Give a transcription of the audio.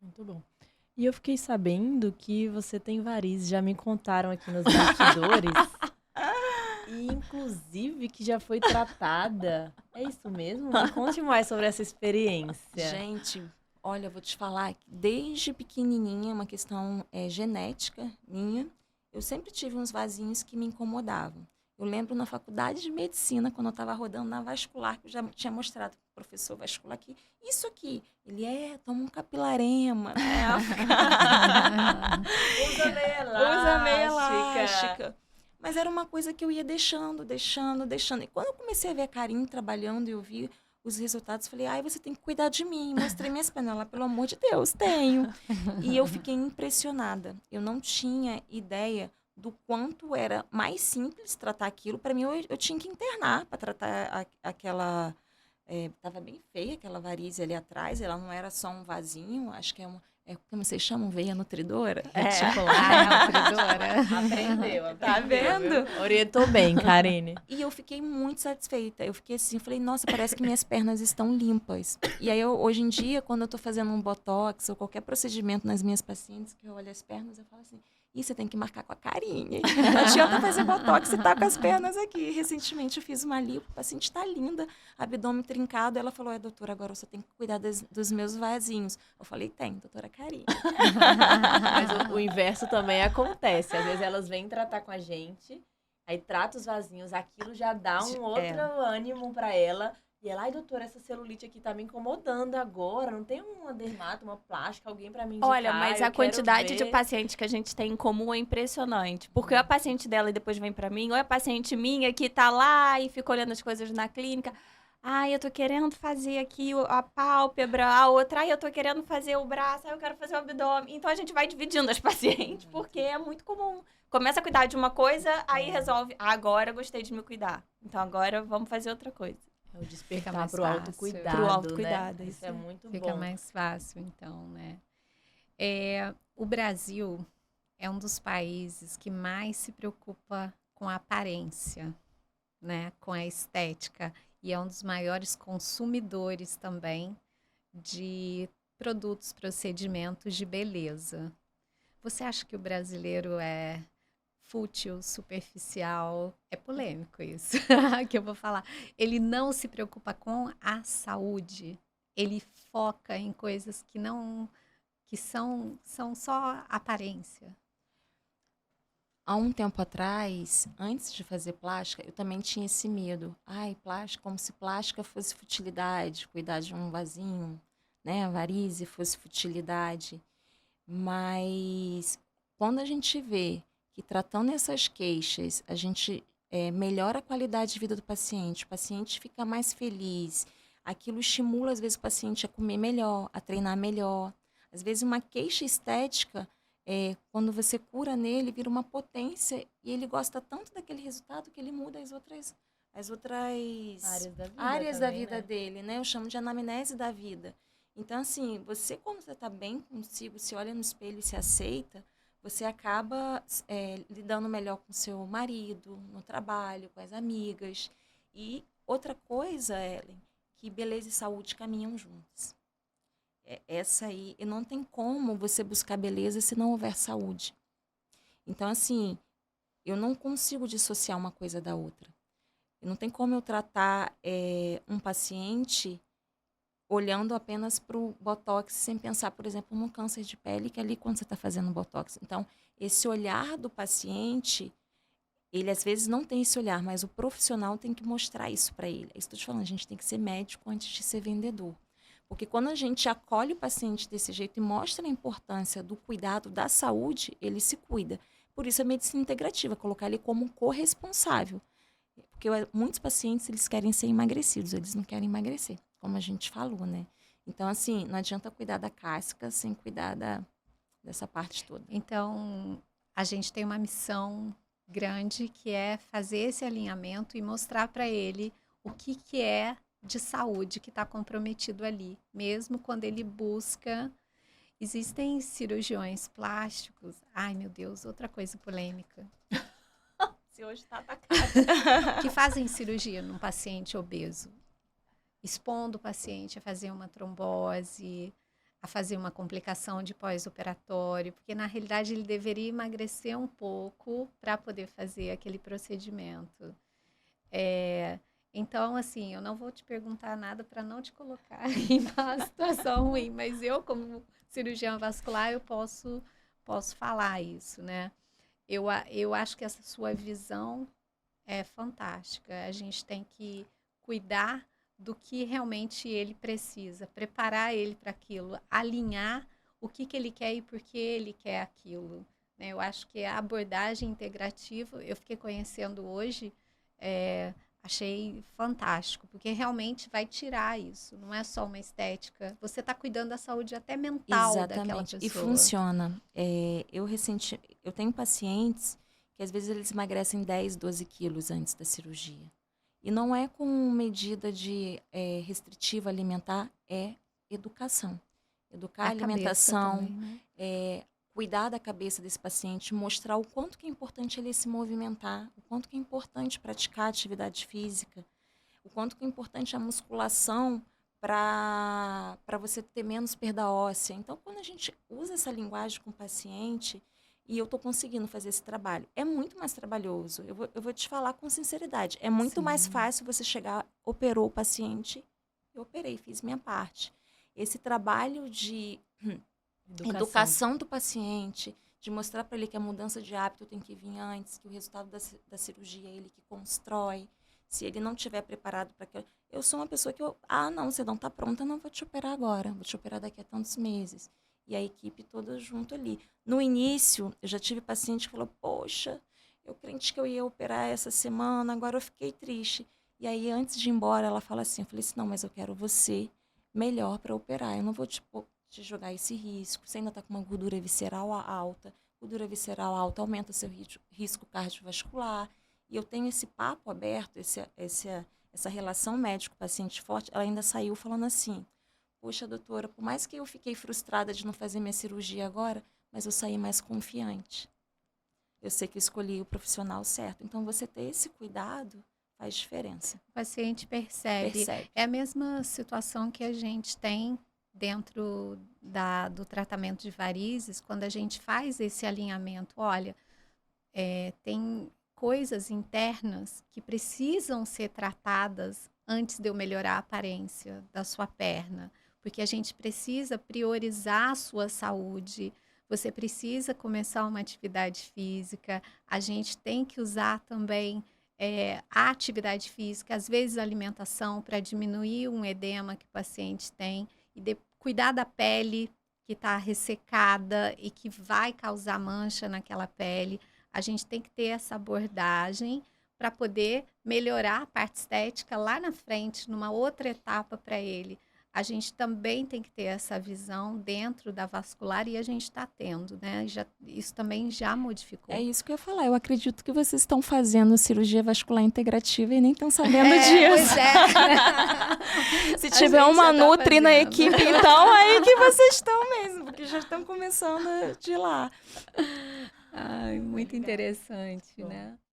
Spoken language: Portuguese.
Muito bom. E eu fiquei sabendo que você tem varizes, já me contaram aqui nos bastidores, e inclusive que já foi tratada. É isso mesmo? Me conte mais sobre essa experiência. Gente, olha, eu vou te falar, que desde pequenininha, uma questão genética minha, eu sempre tive uns vasinhos que me incomodavam. Eu lembro na faculdade de medicina, quando eu estava rodando na vascular, que eu já tinha mostrado para o professor vascular que isso aqui, ele toma um capilarema, né? Usa meia Usa meia elástica. elástica. Mas era uma coisa que eu ia deixando, deixando, deixando. E quando eu comecei a ver a Karine trabalhando e eu vi os resultados, falei, ai, você tem que cuidar de mim. Mostrei minhas pernas. Ela, pelo amor de Deus, tenho. E eu fiquei impressionada. Eu não tinha ideia do quanto era mais simples tratar aquilo. Para mim, eu tinha que internar para tratar aquela... Tava bem feia aquela varize ali atrás. Ela não era só um vasinho, acho que como vocês chamam? Veia nutridora? Reticular, nutridora. Aprendeu, Tá vendo? viu? Orientou bem, Karine. E eu fiquei muito satisfeita. Eu fiquei assim, falei, nossa, parece que minhas pernas estão limpas. E aí, hoje em dia, quando eu tô fazendo um botox ou qualquer procedimento nas minhas pacientes, que eu olho as pernas, eu falo assim, você tem que marcar com a Karine. Não adianta fazer botox e tá com as pernas aqui. Recentemente eu fiz uma lipo, a paciente tá linda, abdômen trincado. Ela falou, doutora, agora você tem que cuidar dos meus vasinhos. Eu falei, tem, doutora Karine. Mas o inverso também acontece. Às vezes elas vêm tratar com a gente, aí trata os vasinhos, aquilo já dá um outro ânimo pra ela. E ela, ai, doutora, essa celulite aqui tá me incomodando agora. Não tem uma dermato, uma plástica, alguém pra me indicar? Olha, mas eu a quero quantidade de ver. pacientes que a gente tem em comum é impressionante. Porque ou é a paciente dela e depois vem pra mim, ou é a paciente minha que tá lá e fica olhando as coisas na clínica. Ai, eu tô querendo fazer aqui a pálpebra, a outra, ai, eu tô querendo fazer o braço, ai, eu quero fazer o abdômen. Então a gente vai dividindo as pacientes, porque é muito comum. Começa a cuidar de uma coisa, aí resolve, agora eu gostei de me cuidar. Então agora vamos fazer outra coisa. É o despertar mais pro fácil. autocuidado, Pro autocuidado, né? Isso é muito Fica bom. mais fácil, então, né? O Brasil é um dos países que mais se preocupa com a aparência, né? Com a estética. E é um dos maiores consumidores também de produtos, procedimentos de beleza. Você acha que o brasileiro é fútil, superficial? É polêmico isso que eu vou falar. Ele não se preocupa com a saúde. Ele foca em coisas que são só aparência. Há um tempo atrás, antes de fazer plástica, eu também tinha esse medo. Ai, plástica, como se plástica fosse futilidade, cuidar de um vasinho, né? A varize fosse futilidade. Mas quando a gente vê que tratando essas queixas, a gente melhora a qualidade de vida do paciente, o paciente fica mais feliz, aquilo estimula, às vezes, o paciente a comer melhor, a treinar melhor. Às vezes, uma queixa estética, quando você cura nele, vira uma potência e ele gosta tanto daquele resultado que ele muda as outras áreas da também, vida né? dele, né? Eu chamo de anamnese da vida. Então, assim, você, quando você está bem consigo, se olha no espelho e se aceita, você acaba lidando melhor com seu marido, no trabalho, com as amigas. E outra coisa, Ellen, que beleza e saúde caminham juntos. Essa aí, e não tem como você buscar beleza se não houver saúde. Então, assim, eu não consigo dissociar uma coisa da outra. Não tem como eu tratar um paciente olhando apenas para o botox, sem pensar, por exemplo, no câncer de pele, que é ali quando você está fazendo botox. Então, esse olhar do paciente, ele às vezes não tem esse olhar, mas o profissional tem que mostrar isso para ele. É isso que eu estou te falando, a gente tem que ser médico antes de ser vendedor. Porque quando a gente acolhe o paciente desse jeito e mostra a importância do cuidado da saúde, ele se cuida. Por isso a medicina integrativa, colocar ele como um corresponsável. Porque muitos pacientes, eles querem ser emagrecidos, eles não querem emagrecer, como a gente falou, né? Então, assim, não adianta cuidar da casca sem cuidar dessa parte toda. Então, a gente tem uma missão grande que é fazer esse alinhamento e mostrar para ele o que é de saúde que está comprometido ali, mesmo quando ele busca. Existem cirurgiões plásticos. Ai, meu Deus, outra coisa polêmica. Se hoje está atacado. Que fazem cirurgia num paciente obeso, expondo o paciente a fazer uma trombose, a fazer uma complicação de pós-operatório, porque na realidade ele deveria emagrecer um pouco para poder fazer aquele procedimento. Então, assim, eu não vou te perguntar nada para não te colocar em uma situação ruim, mas eu, como cirurgiã vascular, eu posso falar isso, né? Eu acho que essa sua visão é fantástica. A gente tem que cuidar do que realmente ele precisa, preparar ele para aquilo, alinhar o que ele quer e por que ele quer aquilo, né? Eu acho que a abordagem integrativa, eu fiquei conhecendo hoje, achei fantástico, porque realmente vai tirar isso, não é só uma estética, você está cuidando da saúde até mental daquela pessoa. E funciona. Eu tenho pacientes que às vezes eles emagrecem 10, 12 quilos antes da cirurgia. E não é com medida de restritiva alimentar, é educação. Educar a alimentação, também, né? Cuidar da cabeça desse paciente, mostrar o quanto que é importante ele se movimentar, o quanto que é importante praticar atividade física, o quanto que é importante a musculação para você ter menos perda óssea. Então, quando a gente usa essa linguagem com o paciente, e eu estou conseguindo fazer esse trabalho, é muito mais trabalhoso. Eu vou te falar com sinceridade. É muito mais fácil você chegar, operou o paciente, eu operei, fiz minha parte. Esse trabalho de educação do paciente, de mostrar para ele que a mudança de hábito tem que vir antes, que o resultado da cirurgia é ele que constrói. Se ele não estiver preparado para aquilo... Eu sou uma pessoa que não, você não está pronta, não vou te operar agora. Vou te operar daqui a tantos meses. E a equipe toda junto ali. No início, eu já tive paciente que falou, poxa, eu crente que eu ia operar essa semana, agora eu fiquei triste. E aí, antes de ir embora, ela fala assim, eu falei assim, não, mas eu quero você melhor para operar. Eu não vou te jogar esse risco. Você ainda está com uma gordura visceral alta. Gordura visceral alta aumenta seu risco cardiovascular. E eu tenho esse papo aberto, essa relação médico-paciente forte. Ela ainda saiu falando assim, poxa, doutora, por mais que eu fiquei frustrada de não fazer minha cirurgia agora, mas eu saí mais confiante. Eu sei que eu escolhi o profissional certo. Então, você ter esse cuidado faz diferença. O paciente percebe. É a mesma situação que a gente tem dentro do tratamento de varizes, quando a gente faz esse alinhamento. Olha, tem coisas internas que precisam ser tratadas antes de eu melhorar a aparência da sua perna. Porque a gente precisa priorizar a sua saúde, você precisa começar uma atividade física, a gente tem que usar também a atividade física, às vezes a alimentação, para diminuir um edema que o paciente tem, e cuidar da pele que está ressecada e que vai causar mancha naquela pele. A gente tem que ter essa abordagem para poder melhorar a parte estética lá na frente, numa outra etapa para ele. A gente também tem que ter essa visão dentro da vascular e a gente está tendo, né? Isso também já modificou. É isso que eu ia falar. Eu acredito que vocês estão fazendo cirurgia vascular integrativa e nem estão sabendo disso. Pois é. Se tiver uma nutri na equipe, então aí que vocês estão mesmo, porque já estão começando de lá. Ai, muito interessante, né?